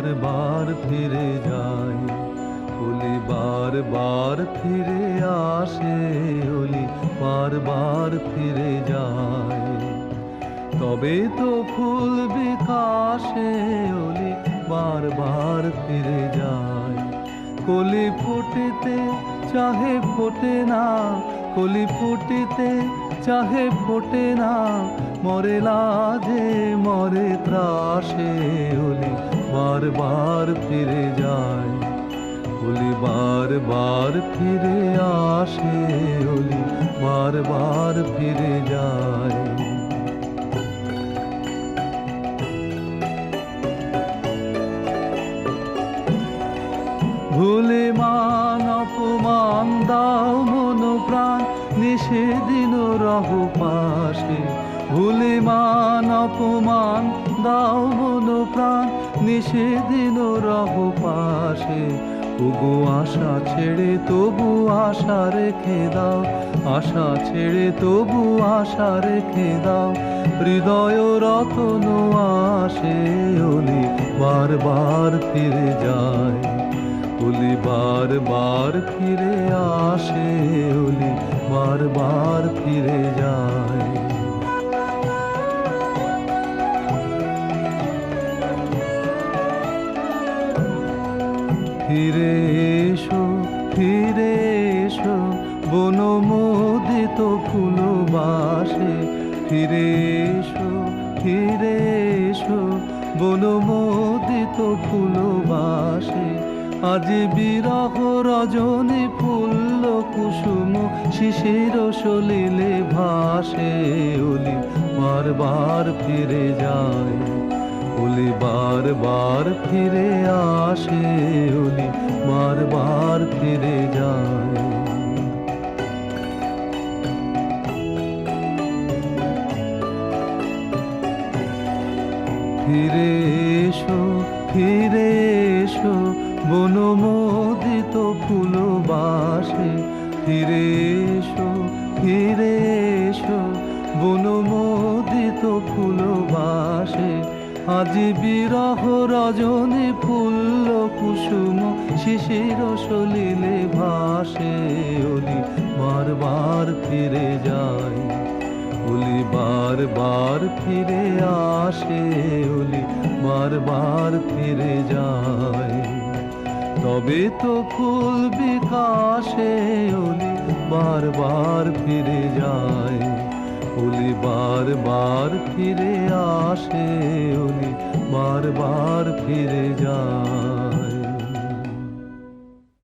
বারবার ফিরে যায়, ওলি বারবার ফিরে আসে, ওলি বারবার ফিরে যায়। তবে তো ফুল বিকাশে ওলি বারবার ফিরে যায়। কলি ফুটিতে চাহে ফোটে না, কলি ফুটিতে চাহে ফোটে না, মরে লাজে মরে ত্রাসে, ওলি বারবার ফিরে যায়, ওলি বারবার ফিরে আসে, ওলি বারবার ফিরে যায়। ভুলে মান অপমান দাও মন প্রাণ, নিষেদিন রহ পাশে। ভুলে মান অপমান দাও মন প্রাণ, নিষেদিন রহ পাশে। ওগো আশা ছেড়ে তবু আশা রেখে দাও, আশা ছেড়ে তবু আশা রেখে দাও। হৃদয় রতন আসে, ওলি বারবার ফিরে যায়, ওলি বারবার ফিরে আসে, ওলি বারবার ফিরে যায়। ফিরে এসো, ফিরে এসো, বনমোদিত ফুলবাসে। ফিরে এসো, ফিরে এসো, বনমোদিত ফুলবাসে। আজ বিরহ রজনী ফুল্ল কুসুম শিশির সলিলে ভাসে, ওলি বারবার ফিরে যায়, ওলি বারবার ফিরে আসে, ওলি বারবার ফিরে যায়। ফিরে এসো, ফিরে এসো, বনমোদিত ফুলবাসে। ফিরে এসো, ফিরে এসো, বনমোদিত ফুলবাসে। আজ বিরহ রজনী ফুল্ল কুসুম শিশির সলিলে ভাসে, ওলি বারবার ফিরে যায়, ওলি বারবার ফিরে আসে, ওলি বারবার ফিরে যায়। তবে তো ফুল বিকাশে ওলি বারবার ফিরে যায়, ওলি বারবার ফিরে আসে, ওলি বারবার ফিরে যায়।